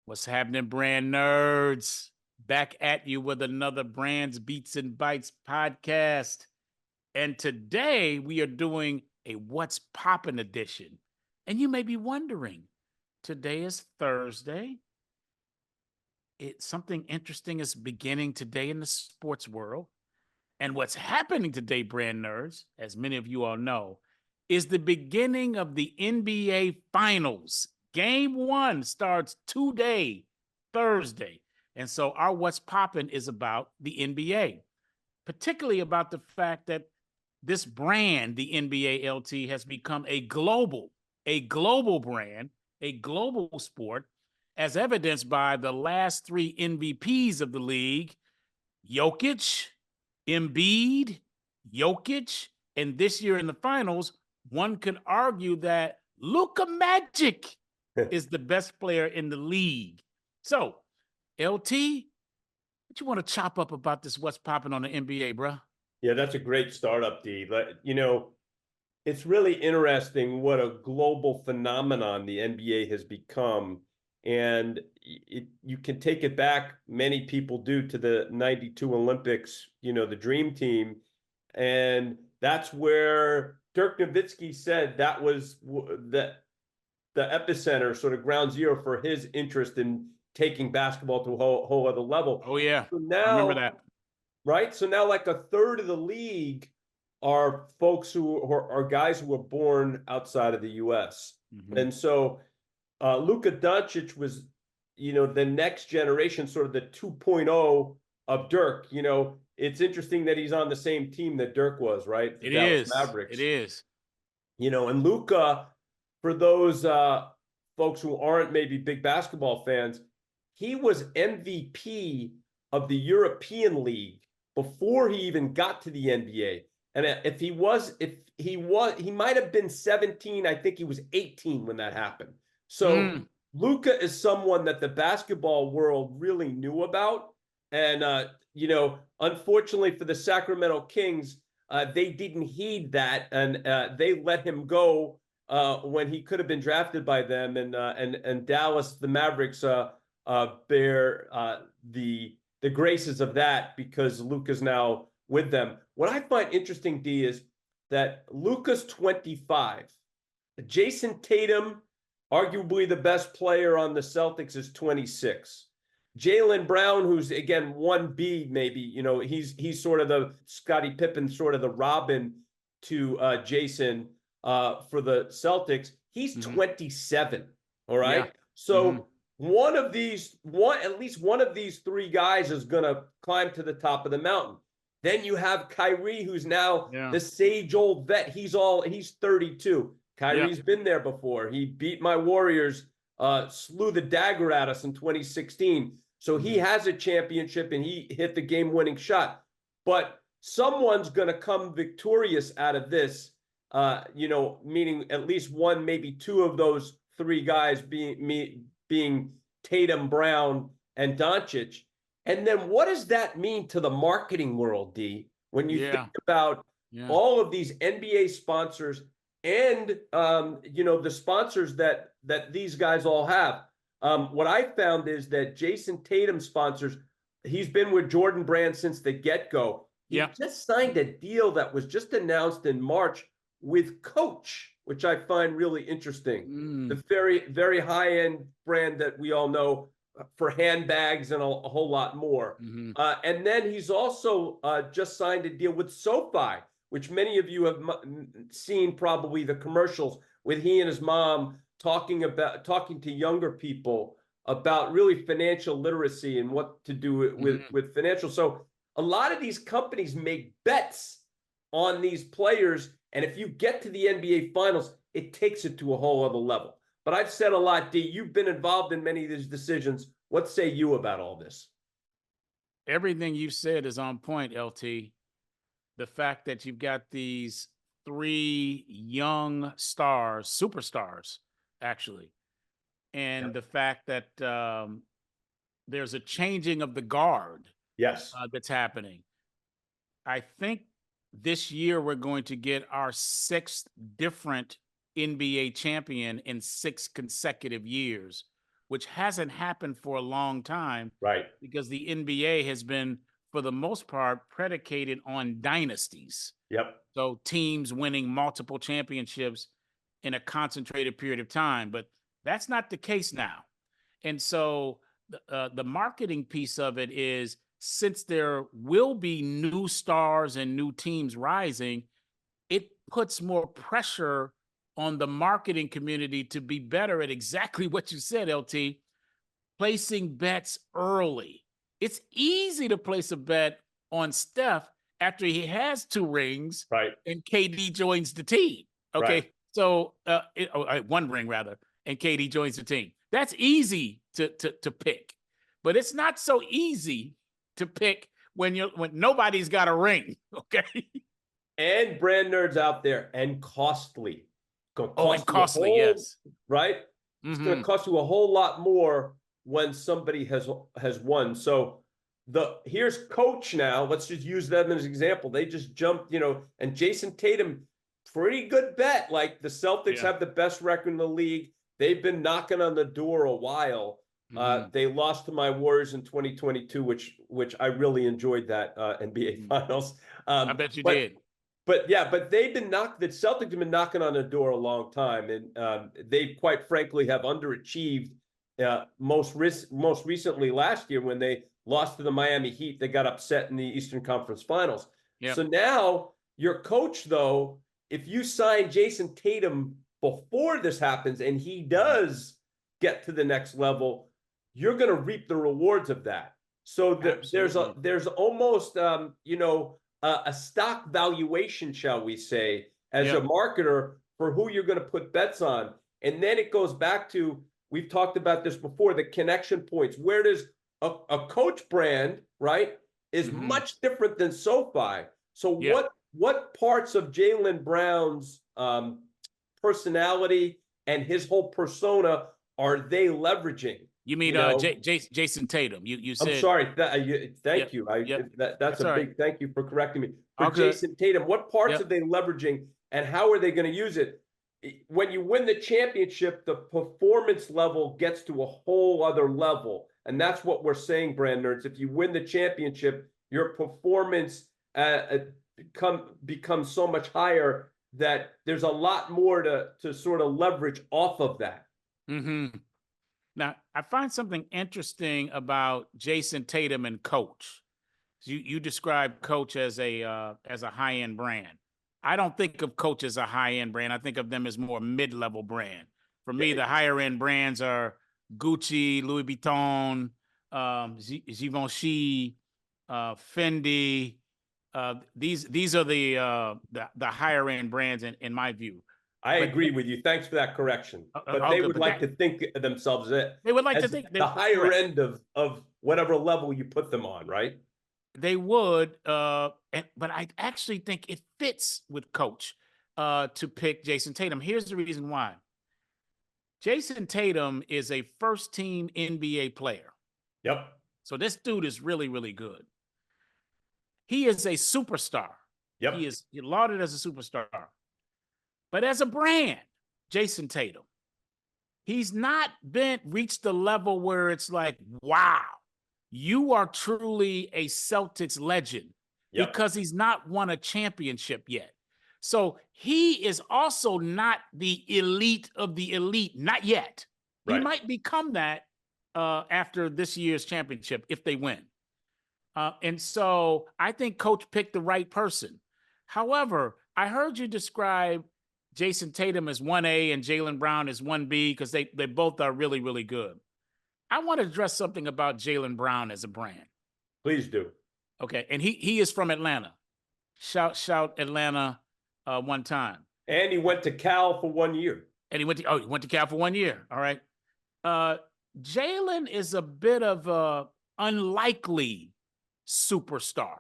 What's happening, brand nerds? Back at you with another Brands, Beats, and Bytes podcast. And today we are doing a What's Poppin' edition. And you may be wondering, today is Thursday. Something interesting is beginning today in the sports world. And what's happening today, brand nerds, as many of you all know, is the beginning of the NBA Finals. Game 1 starts today, Thursday. And so our What's Poppin' is about the NBA, particularly about the fact that this brand, the NBA LT, has become a global brand, a global sport, as evidenced by the last 3 MVPs of the league, Jokic, Embiid, Jokic, and this year in the finals, one could argue that Luka Magic is the best player in the league. So, LT, what you want to chop up about this What's Popping on the NBA, bro? Yeah, that's a great startup, D. But, it's really interesting what a global phenomenon the NBA has become. And you can take it back, many people do, to the 92 Olympics, the dream team. And that's where Dirk Nowitzki said that was the epicenter, sort of ground zero for his interest in taking basketball to a whole other level. Oh, yeah. So now, I remember that. Right? So now like a third of the league are folks who are guys who were born outside of the U.S. Mhm. And so Luka Dončić was, the next generation, sort of the 2.0 of Dirk. It's interesting that he's on the same team that Dirk was, right? The Dallas Mavericks. It is. And Luka, for those folks who aren't maybe big basketball fans, he was MVP of the European League before he even got to the NBA. And he might have been 17. I think he was 18 when that happened. So Luka is someone that the basketball world really knew about. And, unfortunately for the Sacramento Kings, they didn't heed that. And they let him go when he could have been drafted by them. And Dallas, the Mavericks, bear the graces of that because Luka's now with them. What I find interesting, D, is that Luka's 25. Jason Tatum, arguably the best player on the Celtics, is 26. Jaylen Brown, who's, again, 1B maybe, he's sort of the Scottie Pippen, sort of the Robin to Jason for the Celtics. He's 27, all right? Yeah. So at least one of these 3 guys is going to climb to the top of the mountain. Then you have Kyrie, who's now the sage old vet. He's 32. Kyrie's been there before. He beat my Warriors, slew the dagger at us in 2016. So he has a championship and he hit the game-winning shot. But someone's going to come victorious out of this, meaning at least one, maybe 2 of those 3 guys being Tatum, Brown, and Dončić. And then what does that mean to the marketing world, D, when you think about all of these NBA sponsors and, the sponsors that these guys all have? What I found is that Jason Tatum sponsors, he's been with Jordan Brand since the get-go. He just signed a deal that was just announced in March with Coach, which I find really interesting. The very, very high-end brand that we all know for handbags and a whole lot more. And then he's also just signed a deal with SoFi, which many of you have seen probably the commercials with he and his mom talking to younger people about really financial literacy and what to do with financial. So a lot of these companies make bets on these players. And if you get to the NBA Finals, it takes it to a whole other level. But I've said a lot, D. You've been involved in many of these decisions. What say you about all this? Everything you said is on point, LT. The fact that you've got these 3 young stars, superstars, actually, and the fact that there's a changing of the guard that's happening. I think this year we're going to get our 6th different NBA champion in 6 consecutive years, which hasn't happened for a long time. Right. Because the NBA has been, for the most part, predicated on dynasties. Yep. So teams winning multiple championships in a concentrated period of time. But that's not the case now. And so the marketing piece of it is, since there will be new stars and new teams rising, it puts more pressure on the marketing community to be better at exactly what you said, LT, placing bets early. It's easy to place a bet on Steph after he has 2 rings, right, and KD joins the team. Okay, right. So 1 ring rather, and KD joins the team. That's easy to pick, but it's not so easy to pick when nobody's got a ring. Okay. And brand nerds out there, and costly. And costly, yes. Right? It's going to cost you a whole lot more when somebody has won. So here's Coach now. Let's just use them as an example. They just jumped, and Jason Tatum, pretty good bet. Like, the Celtics have the best record in the league. They've been knocking on the door a while. They lost to my Warriors in 2022, which I really enjoyed that NBA Finals. I bet you did. But the Celtics have been knocking on the door a long time, and they quite frankly have underachieved. Most recently last year, when they lost to the Miami Heat, they got upset in the Eastern Conference Finals. Yep. So now your coach, though, if you sign Jason Tatum before this happens and he does get to the next level, you're going to reap the rewards of that. So there's almost a stock valuation, shall we say, as a marketer for who you're going to put bets on. And then it goes back to, we've talked about this before, the connection points. Where does a Coach brand, right, is much different than SoFi. So what parts of Jaylen Brown's personality and his whole persona are they leveraging? You mean Jason Tatum? You said. I'm sorry. Thank you. That's a big thank you for correcting me. For Jason Tatum, what parts are they leveraging, and how are they going to use it? When you win the championship, the performance level gets to a whole other level, and that's what we're saying, brand nerds. If you win the championship, your performance becomes so much higher that there's a lot more to sort of leverage off of that. Now, I find something interesting about Jason Tatum and Coach. You describe Coach as a high-end brand. I don't think of Coach as a high-end brand. I think of them as more mid-level brand. For me, the higher-end brands are Gucci, Louis Vuitton, Givenchy, Fendi. These are the higher-end brands in my view. I agree with you. Thanks for that correction. But they would like to think of themselves as the higher end of whatever level you put them on, right? They would, but I actually think it fits with Coach to pick Jason Tatum. Here's the reason why. Jason Tatum is a first-team NBA player. Yep. So this dude is really, really good. He is a superstar. Yep. He is lauded as a superstar. But as a brand, Jason Tatum, he's not reached the level where it's like, wow, you are truly a Celtics legend, because he's not won a championship yet. So he is also not the elite of the elite, not yet. Right. He might become that after this year's championship if they win. And so I think Coach picked the right person. However, I heard you describe Jason Tatum as 1A and Jaylen Brown as 1B because they both are really, really good. I want to address something about Jaylen Brown as a brand. Please do. Okay, and he is from Atlanta. Shout Atlanta one time. And he went to Cal for 1 year. And he went to Cal for 1 year. All right. Jaylen is a bit of a unlikely superstar.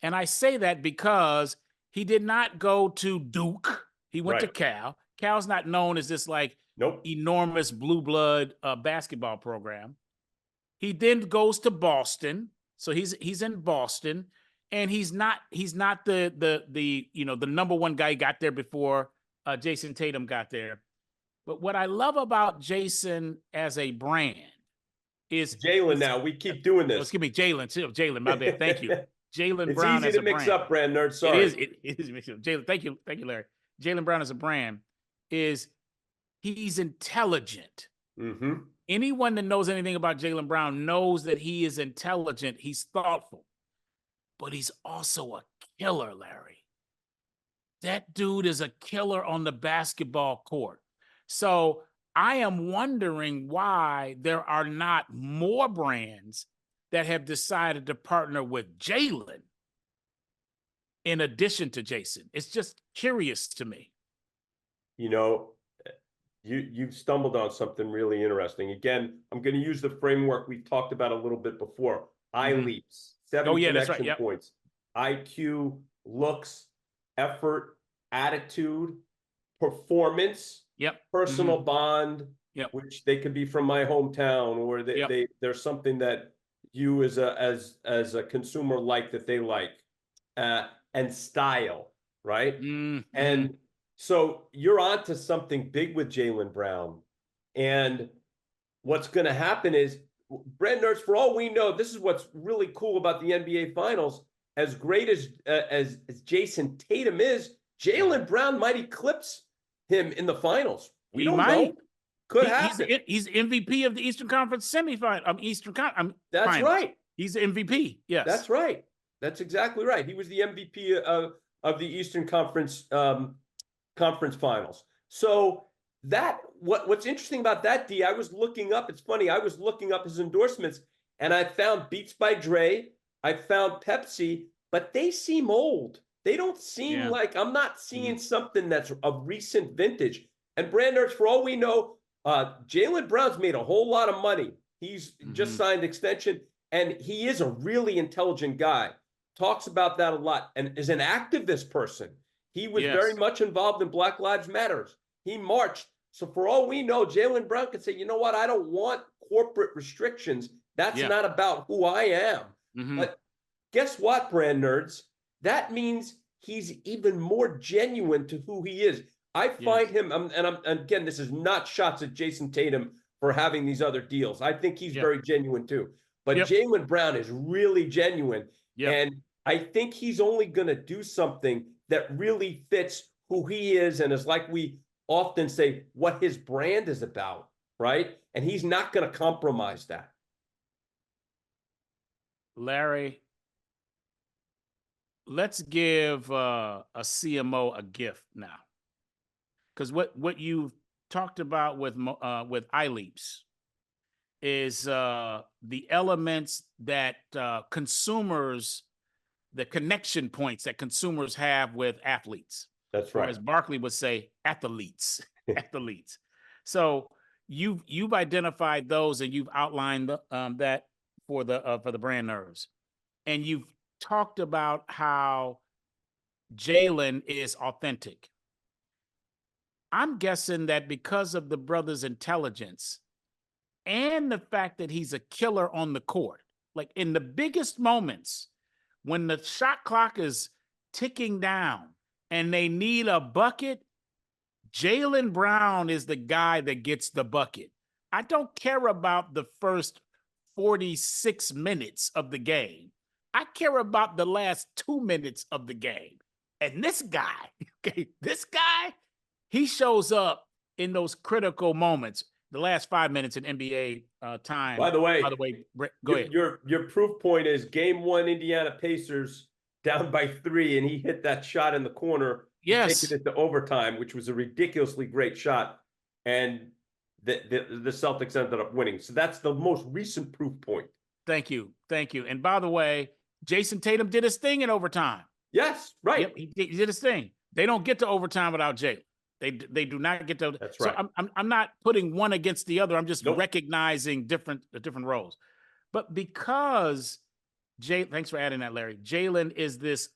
And I say that because he did not go to Duke. He went to Cal. Cal's not known as this enormous blue blood basketball program. He then goes to Boston. So he's in Boston, and he's not the number one guy got there before Jason Tatum got there. But what I love about Jason as a brand is Jalen. Now we keep doing this. Excuse me, Jalen too. Jalen, my bad. Thank you. Jalen It's Brown easy as to a mix brand. up, brand nerd. Sorry. It is mixed up. Jalen, thank you, Larry. Jalen Brown as a brand is he's intelligent. Mm-hmm. Anyone that knows anything about Jalen Brown knows that he is intelligent. He's thoughtful, but he's also a killer, Larry. That dude is a killer on the basketball court. So I am wondering why there are not more brands that have decided to partner with Jalen in addition to Jason. It's just curious to me. You know, you've stumbled on something really interesting. Again, I'm going to use the framework we talked about a little bit before. I-leaps, 7 connection points, IQ, looks, effort, attitude, performance, personal bond, which they could be from my hometown, or there's something that you as a consumer like that they like, and style, right? And so you're onto something big with Jalen Brown. And what's going to happen is, Brand Nerds, for all we know, this is what's really cool about the NBA Finals. As great as Jason Tatum is, Jalen Brown might eclipse him in the finals. We don't know. Could happen. He's MVP of the Eastern Conference semifinal. That's finals. right. He's the MVP. Yes, that's right. That's exactly right. He was the MVP of the Eastern Conference conference finals. So what's interesting about that, D, I was looking up. It's funny. I was looking up his endorsements, and I found Beats by Dre. I found Pepsi, but they seem old. They don't seem like, I'm not seeing something that's of recent vintage. And Brand Nerds, for all we know, Jalen Brown's made a whole lot of money. He's just signed extension, and he is a really intelligent guy. Talks about that a lot, and is an activist person. He was very much involved in Black Lives Matters. He marched. So for all we know, Jalen Brown could say, you know what? I don't want corporate restrictions. That's not about who I am. But guess what, Brand Nerds? That means he's even more genuine to who he is. I find him, and again, this is not shots at Jason Tatum for having these other deals. I think he's very genuine too. But Jalen Brown is really genuine. And I think he's only going to do something that really fits who he is, and is, like we often say, what his brand is about, right? And he's not going to compromise that. Larry, let's give a CMO a gift now, because what you've talked about with iLeaps is the elements that consumers, the connection points that consumers have with athletes. That's right. Or as Barkley would say, athletes, athletes. So you've identified those, and you've outlined that for the Brand Nerds, and you've talked about how Jalen is authentic. I'm guessing that because of the brother's intelligence and the fact that he's a killer on the court, like in the biggest moments when the shot clock is ticking down and they need a bucket, Jalen Brown is the guy that gets the bucket. I don't care about the first 46 minutes of the game. I care about the last 2 minutes of the game. And this guy, he shows up in those critical moments, the last 5 minutes in NBA time. By the way, go ahead. Your proof point is Game 1, Indiana Pacers down by 3, and he hit that shot in the corner. Yes, taking it to overtime, which was a ridiculously great shot, and the Celtics ended up winning. So that's the most recent proof point. Thank you. And by the way, Jason Tatum did his thing in overtime. Yes, right. Yep, he did his thing. They don't get to overtime without Jalen. They do not get to. That's right. So I'm not putting one against the other. I'm just recognizing different roles. But because thanks for adding that, Larry. Jalen is this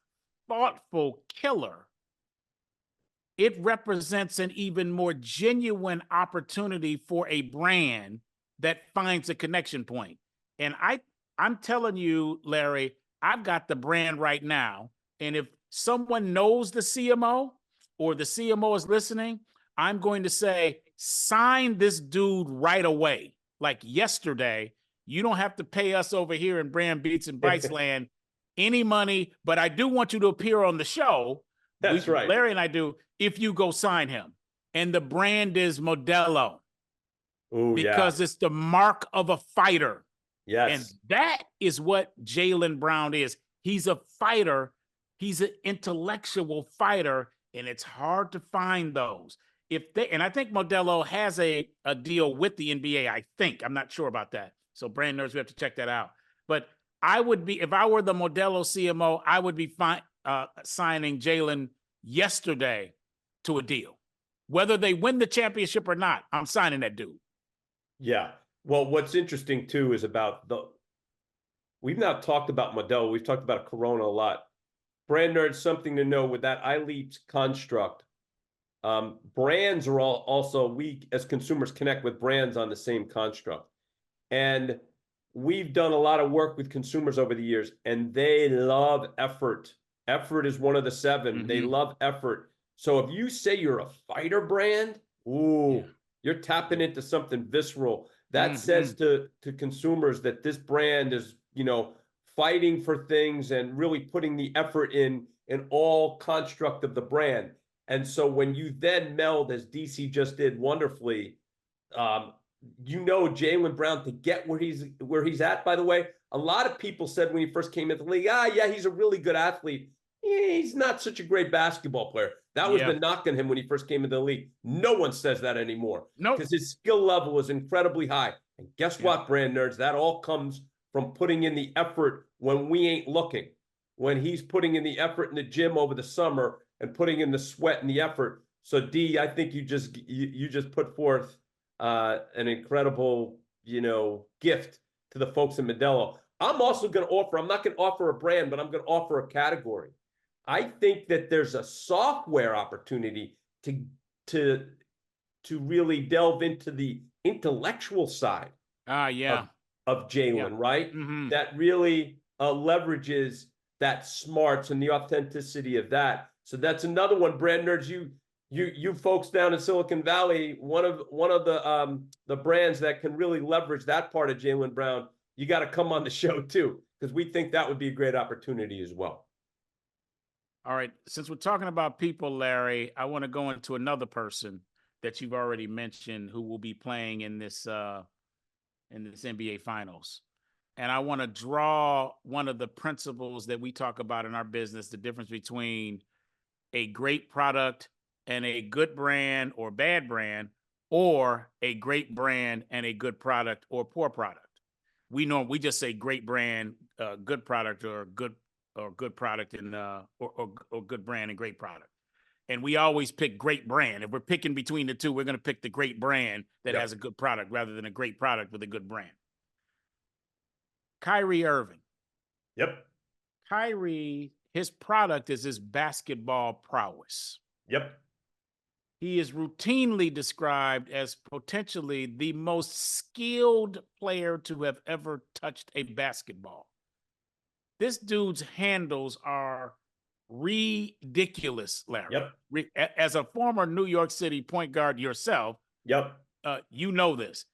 thoughtful killer. It represents an even more genuine opportunity for a brand that finds a connection point. And I'm telling you, Larry, I've got the brand right now. And if someone knows the CMO, or the CMO is listening, I'm going to say, sign this dude right away. Like yesterday, you don't have to pay us over here in Brand Beats and Bytes Land any money, but I do want you to appear on the show. That's right. Larry and I do, if you go sign him. And the brand is Modelo. Oh, because yeah. it's the mark of a fighter. Yes. And that is what Jaylen Brown is. He's a fighter. He's an intellectual fighter, and it's hard to find those. And I think Modelo has a deal with the NBA, I think. I'm not sure about that. So Brand Nerds, we have to check that out. But I would be, if I were the Modelo CMO, I would be signing Jaylen yesterday to a deal. Whether they win the championship or not, I'm signing that dude. Yeah. Well, what's interesting too is we've not talked about Modelo. We've talked about Corona a lot. Brand Nerds, something to know with that iLeaps construct. Brands are also, we as consumers connect with brands on the same construct. And we've done a lot of work with consumers over the years, and they love effort. Effort is one of the 7. Mm-hmm. They love effort. So if you say you're a fighter brand, you're tapping into something visceral. That says to consumers that this brand is, fighting for things and really putting the effort in all construct of the brand. And so when you then meld, as DC just did wonderfully, Jaylen Brown to get where he's at. By the way, a lot of people said when he first came into the league, he's a really good athlete. He's not such a great basketball player. That was the knock on him when he first came into the league. No one says that anymore. No, because his skill level is incredibly high. And guess what, Brand Nerds? That all comes from putting in the effort when we ain't looking. When he's putting in the effort in the gym over the summer and putting in the sweat and the effort. So D, I think you just put forth an incredible, gift to the folks in Modelo. I'm also going to offer, I'm not going to offer a brand, but I'm going to offer a category. I think that there's a software opportunity to really delve into the intellectual side of Jaylen, right? Mm-hmm. That really leverages that smarts and the authenticity of that. So that's another one, Brand Nerds. You folks down in Silicon Valley, one of the brands that can really leverage that part of Jaylen Brown, you got to come on the show too, because we think that would be a great opportunity as well. All right. Since we're talking about people, Larry, I want to go into another person that you've already mentioned who will be playing in this NBA Finals. And I want to draw one of the principles that we talk about in our business, the difference between a great product and a good brand or bad brand, or a great brand and a good product or poor product. We just say great brand, good product, or good product and or good brand and great product. And we always pick great brand. If we're picking between the two, we're going to pick the great brand that has a good product rather than a great product with a good brand. Kyrie Irving. Yep. Kyrie, his product is his basketball prowess. Yep. He is routinely described as potentially the most skilled player to have ever touched a basketball. This dude's handles are ridiculous, Larry. Yep. As a former New York City point guard yourself, you know this.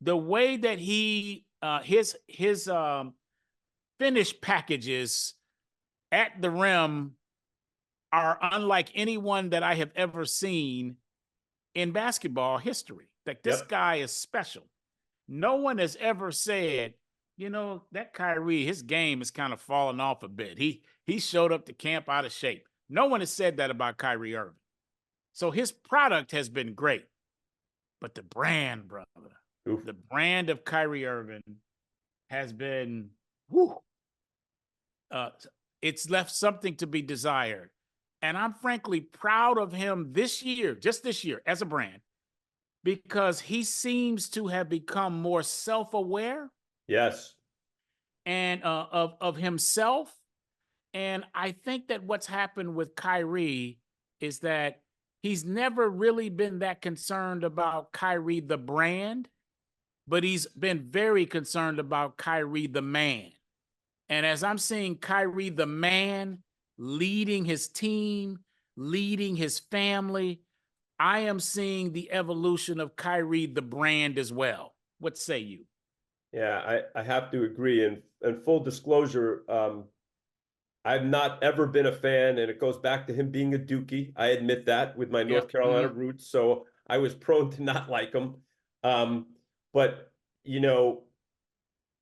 The way that he his finish packages at the rim are unlike anyone that I have ever seen in basketball history. Like, this guy is special. No one has ever said, that Kyrie, his game has kind of fallen off a bit. He showed up to camp out of shape. No one has said that about Kyrie Irving. So his product has been great. But the brand, brother, the brand of Kyrie Irving has been, it's left something to be desired. And I'm frankly proud of him just this year, as a brand, because he seems to have become more self-aware. Yes. And of himself. And I think that what's happened with Kyrie is that he's never really been that concerned about Kyrie the brand, but he's been very concerned about Kyrie the man. And as I'm seeing Kyrie the man leading his team, leading his family, I am seeing the evolution of Kyrie, the brand, as well. What say you? Yeah, I have to agree. And full disclosure, I've not ever been a fan, and it goes back to him being a Dookie. I admit that with my North Yep. Carolina roots, so I was prone to not like him. But you know,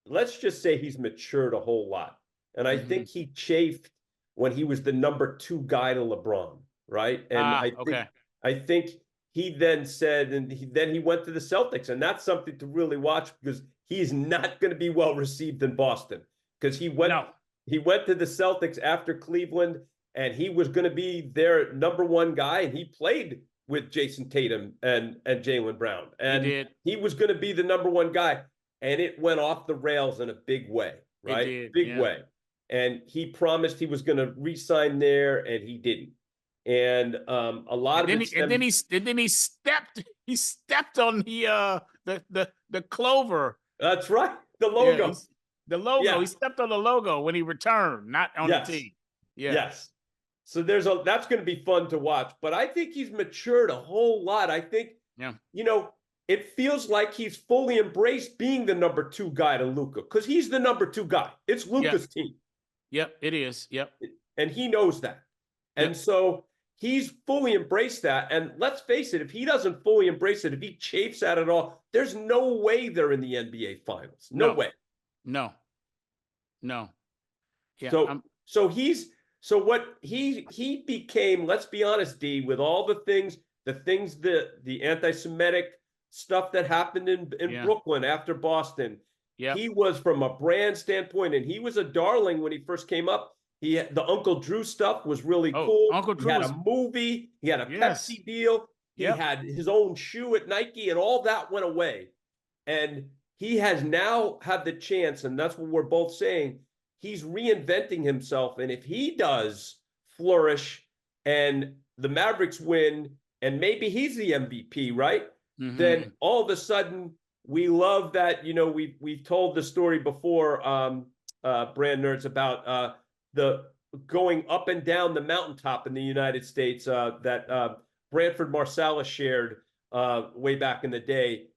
let's just say he's matured a whole lot. And I think he chafed when he was the number 2 guy to LeBron, right? And Okay. I think he then said, and then he went to the Celtics, and that's something to really watch because he's not going to be well received in Boston because he went to the Celtics after Cleveland, and he was going to be their number 1 guy, and he played with Jason Tatum and Jaylen Brown, and he was going to be the number 1 guy. And it went off the rails in a big way, right? It did, big way. And he promised he was going to re-sign there, and he didn't. And a lot of it. And then he stepped on the clover. That's right, the logo. Yeah, the logo. Yeah. He stepped on the logo when he returned, not on the team. Yeah. Yes. So that's going to be fun to watch. But I think he's matured a whole lot. I think, it feels like he's fully embraced being the number 2 guy to Luka because he's the number 2 guy. It's Luka's team. Yep, it is. Yep. And he knows that. And so he's fully embraced that. And let's face it, if he doesn't fully embrace it, if he chafes at it all, there's no way they're in the NBA Finals. No way. No. Yeah. So what he became, let's be honest, D, with all the things, the anti-Semitic stuff that happened in Brooklyn after Boston. Yeah. He was, from a brand standpoint, and he was a darling when he first came up. The Uncle Drew stuff was really cool. Uncle Drew had a movie. He had a Pepsi deal. He had his own shoe at Nike, and all that went away. And he has now had the chance, and that's what we're both saying. He's reinventing himself. And if he does flourish and the Mavericks win, and maybe he's the MVP, right? Then all of a sudden we love that, we've told the story before, Brand Nerds, about the going up and down the mountaintop in the United States that Branford Marsalis shared way back in the day.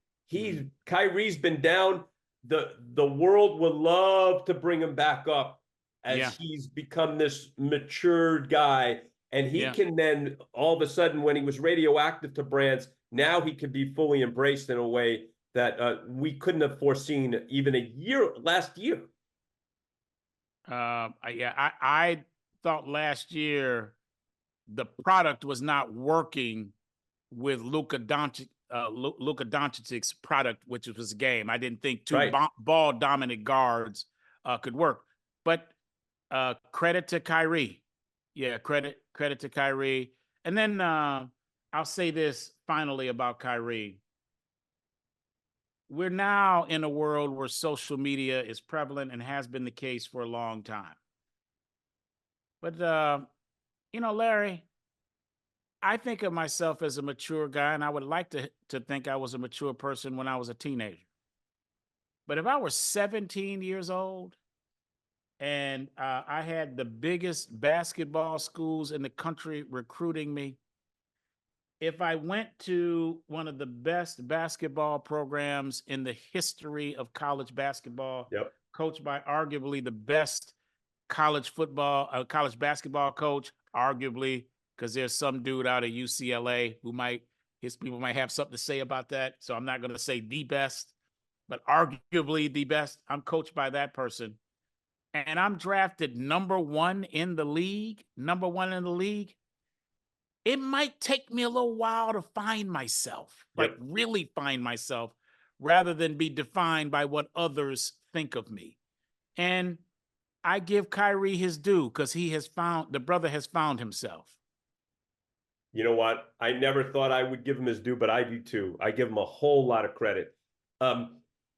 Kyrie's been down. The world would love to bring him back up as he's become this matured guy. And he can then, all of a sudden, when he was radioactive to brands, now he can be fully embraced in a way that we couldn't have foreseen even last year. I thought last year the product was not working with Luka Dončić's product, which was a game. I didn't think 2 ball dominant guards could work. But credit to Kyrie. Yeah, credit to Kyrie. And then I'll say this finally about Kyrie. We're now in a world where social media is prevalent and has been the case for a long time. But, Larry, I think of myself as a mature guy, and I would like to think I was a mature person when I was a teenager. But if I were 17 years old and I had the biggest basketball schools in the country recruiting me, if I went to one of the best basketball programs in the history of college basketball, coached by arguably the best college basketball coach, arguably, because there's some dude out of UCLA his people might have something to say about that. So I'm not going to say the best, but arguably the best. I'm coached by that person. And I'm drafted number 1 in the league. It might take me a little while to find myself, like really find myself, rather than be defined by what others think of me. And I give Kyrie his due because the brother has found himself. You know what? I never thought I would give him his due, but I do too. I give him a whole lot of credit.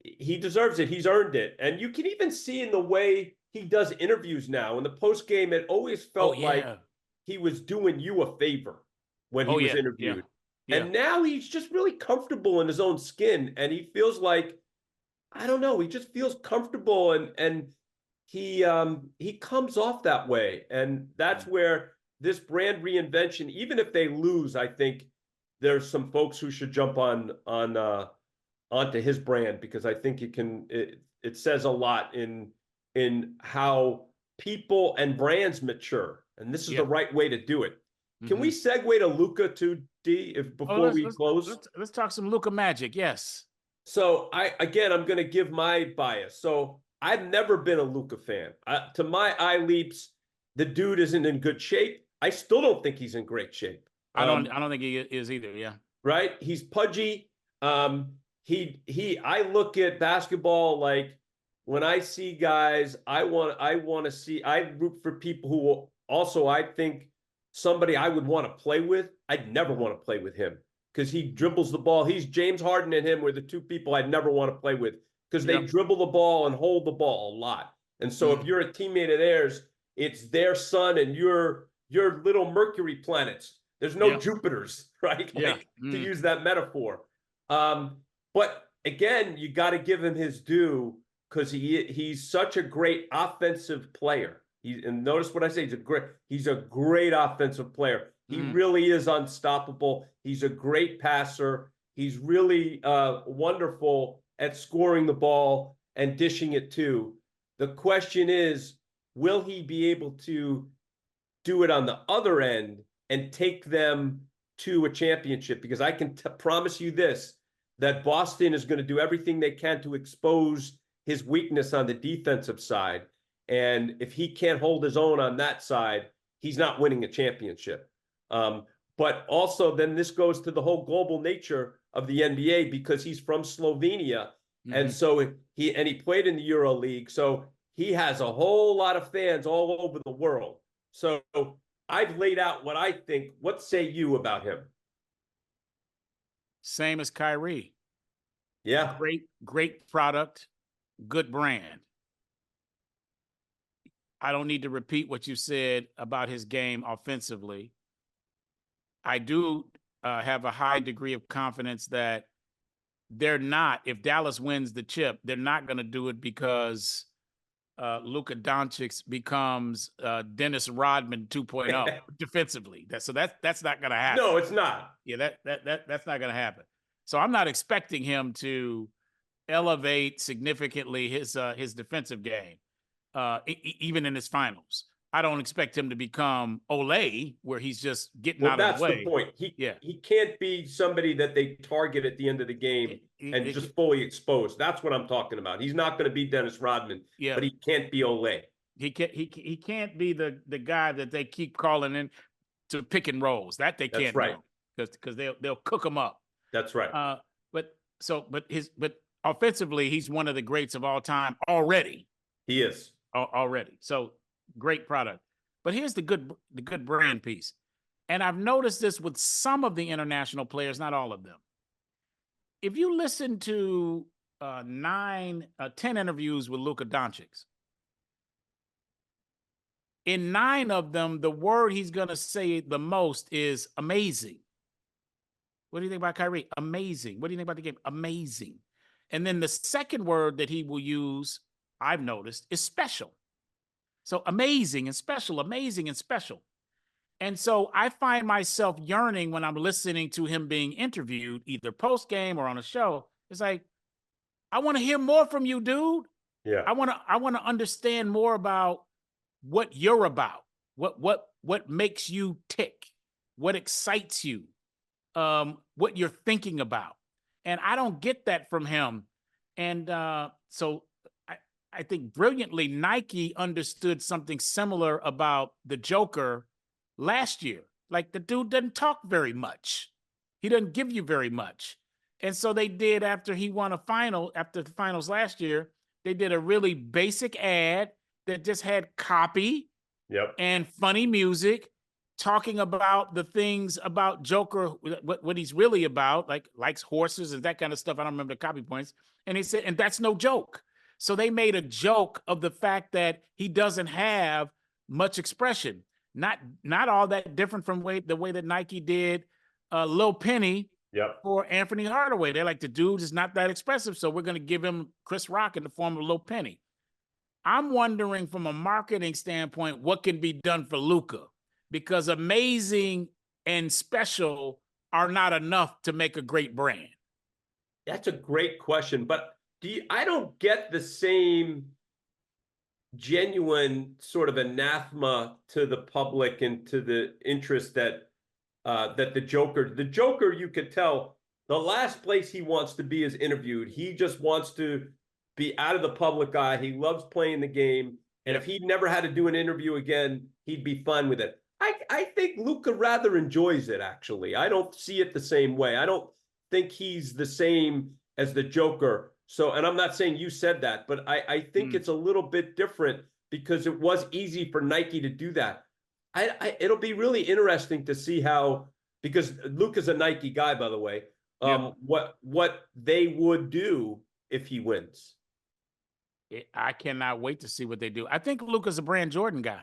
He deserves it. He's earned it. And you can even see in the way he does interviews now. In the post game, it always felt like he was doing you a favor when he was interviewed. And now he's just really comfortable in his own skin. And he feels like, I don't know, he just feels comfortable and he comes off that way. And that's where this brand reinvention, even if they lose, I think there's some folks who should jump onto his brand, because I think it says a lot in how people and brands mature, and this is the right way to do it. Can we segue to Luka too, D, before we close? Let's talk some Luka magic. Yes. So I'm going to give my bias. So I've never been a Luka fan. To my eye leaps, the dude isn't in good shape. I still don't think he's in great shape. I don't think he is either. Yeah. Right. He's pudgy. I look at basketball like, when I see guys, I root for people who will also, I think, somebody I would want to play with. I'd never want to play with him because he dribbles the ball. He's James Harden and him were the two people I'd never want to play with, because they dribble the ball and hold the ball a lot. And so if you're a teammate of theirs, it's their sun and your little Mercury planets. There's no Jupiters, right? To use that metaphor. But again, you got to give him his due, because he's such a great offensive player. And notice what I say, he's a great offensive player. He really is unstoppable. He's a great passer. He's really wonderful at scoring the ball and dishing it too. The question is, will he be able to do it on the other end and take them to a championship? Because I can promise you this, that Boston is going to do everything they can to expose his weakness on the defensive side. And if he can't hold his own on that side, he's not winning a championship. But also then this goes to the whole global nature of the NBA, because he's from Slovenia. And so he played in the Euro League. So he has a whole lot of fans all over the world. So I've laid out what I think. What say you about him? Same as Kyrie. Yeah. Great product, good brand. I don't need to repeat what you said about his game offensively. I do have a high degree of confidence that they're not, if Dallas wins the chip, they're not going to do it because Luka Dončić becomes Dennis Rodman 2.0 defensively. That's not going to happen. No, it's not. Yeah, that's not going to happen. So I'm not expecting him to elevate significantly his defensive game, even in his finals. I don't expect him to become Olay, where he's just getting out of the way. That's the point. He can't be somebody that they target at the end of the game and just fully exposed. That's what I'm talking about. He's not going to be Dennis Rodman, but he can't be Olay. He can't be the guy that they keep calling in to pick and rolls. That they can't do, because they'll cook him up. That's right. But offensively, he's one of the greats of all time already. He is already. So great product. But here's the good brand piece. And I've noticed this with some of the international players, not all of them. If you listen to 10 interviews with Luka Dončić, in 9 of them, the word he's going to say the most is amazing. What do you think about Kyrie? Amazing. What do you think about the game? Amazing. And then the second word that he will use, I've noticed, is special. So amazing and special, amazing and special. And so I find myself yearning when I'm listening to him being interviewed, either post-game or on a show. It's like, I want to hear more from you, dude. Yeah. I want to understand more about what you're about, what makes you tick, what excites you, what you're thinking about. And I don't get that from him. And so I think brilliantly, Nike understood something similar about the Joker last year. Like, the dude doesn't talk very much. He doesn't give you very much. And so they did, after he won after the finals last year, they did a really basic ad that just had copy and funny music, talking about the things about Joker, what he's really about, like likes horses and that kind of stuff. I don't remember the copy points. And he said, and that's no joke. So they made a joke of the fact that he doesn't have much expression. Not all that different from the way that Nike did Lil Penny for Anthony Hardaway. They're like, the dude is not that expressive, so we're going to give him Chris Rock in the form of Lil Penny. I'm wondering from a marketing standpoint, what can be done for Luka? Because amazing and special are not enough to make a great brand? That's a great question, but I don't get the same genuine sort of anathema to the public and to the interest that the Joker, you could tell the last place he wants to be is interviewed. He just wants to be out of the public eye. He loves playing the game. And if he never had to do an interview again, he'd be fine with it. I think Luka rather enjoys it, actually. I don't see it the same way. I don't think he's the same as the Joker. So, and I'm not saying you said that, but I think it's a little bit different because it was easy for Nike to do that. It'll be really interesting to see how, because Luka's a Nike guy, by the way, what they would do if he wins. I cannot wait to see what they do. I think Luka's a Brand Jordan guy.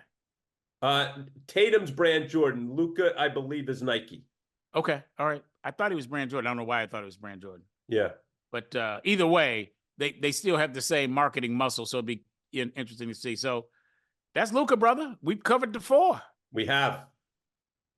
Tatum's Brand Jordan. Luka, I believe, is Nike. Okay. All right. I thought he was Brand Jordan. I don't know why I thought it was Brand Jordan. Yeah. But either way, they still have the same marketing muscle. So it'd be interesting to see. So that's Luka, brother. We've covered the 4. We have.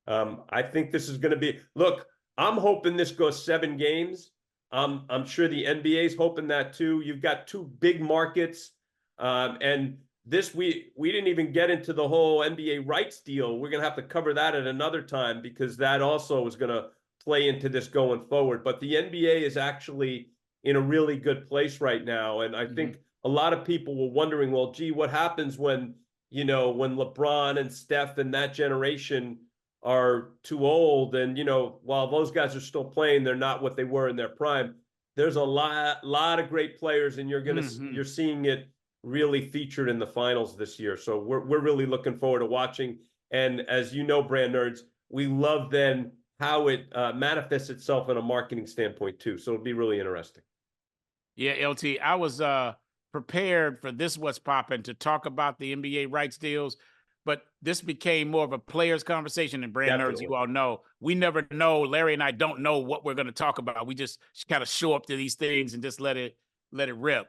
I think this is going to be, look, I'm hoping this goes 7 games. I'm sure the NBA is hoping that too. You've got 2 big markets. And this, we didn't even get into the whole NBA rights deal. We're going to have to cover that at another time because that also is going to play into this going forward. But the NBA is actually in a really good place right now. And I think a lot of people were wondering, well, gee, what happens when LeBron and Steph and that generation are too old? And, while those guys are still playing, they're not what they were in their prime. There's a lot of great players, and you're seeing it really featured in the finals this year. So we're really looking forward to watching. And as you know, Brand Nerds, we love then how it manifests itself in a marketing standpoint too. So it'll be really interesting. Yeah, LT, I was prepared for this What's Poppin' to talk about the NBA rights deals, but this became more of a players conversation. And Brand Nerds, you all know, we never know. Larry and I don't know what we're going to talk about. We just kind of show up to these things and just let it rip.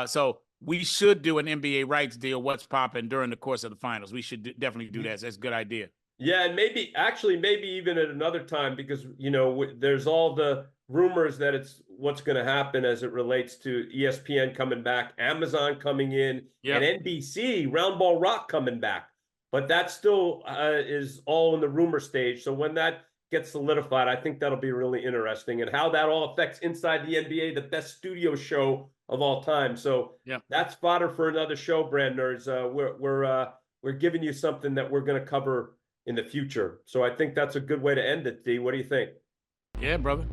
So we should do an NBA rights deal, What's Poppin', during the course of the finals. We should definitely do that. That's a good idea. Yeah, and maybe even at another time, because, there's all the rumors that it's what's going to happen as it relates to ESPN coming back, Amazon coming in, and NBC, Round Ball Rock coming back. But that still is all in the rumor stage. So when that gets solidified, I think that'll be really interesting, and how that all affects inside the NBA, the best studio show of all time. So that's fodder for another show, Brand Nerds. We're giving you something that we're going to cover in the future. So I think that's a good way to end it, D. What do you think? Yeah, brother.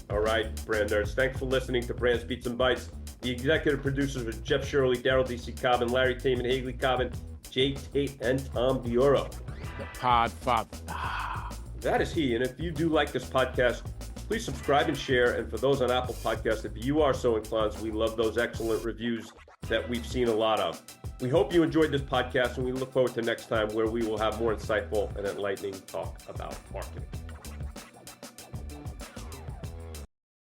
All right, Brand Nerds. Thanks for listening to Brands, Beats, and Bytes. The executive producers were Jeff Shirley, Daryl D.C. Cobbin, Larry Taman, Haley Cobbin, Jay Tate, and Tom Bioro. The Pod Father. That is he. And if you do like this podcast, please subscribe and share. And for those on Apple Podcasts, if you are so inclined, we love those excellent reviews that we've seen a lot of. We hope you enjoyed this podcast, and we look forward to next time, where we will have more insightful and enlightening talk about marketing.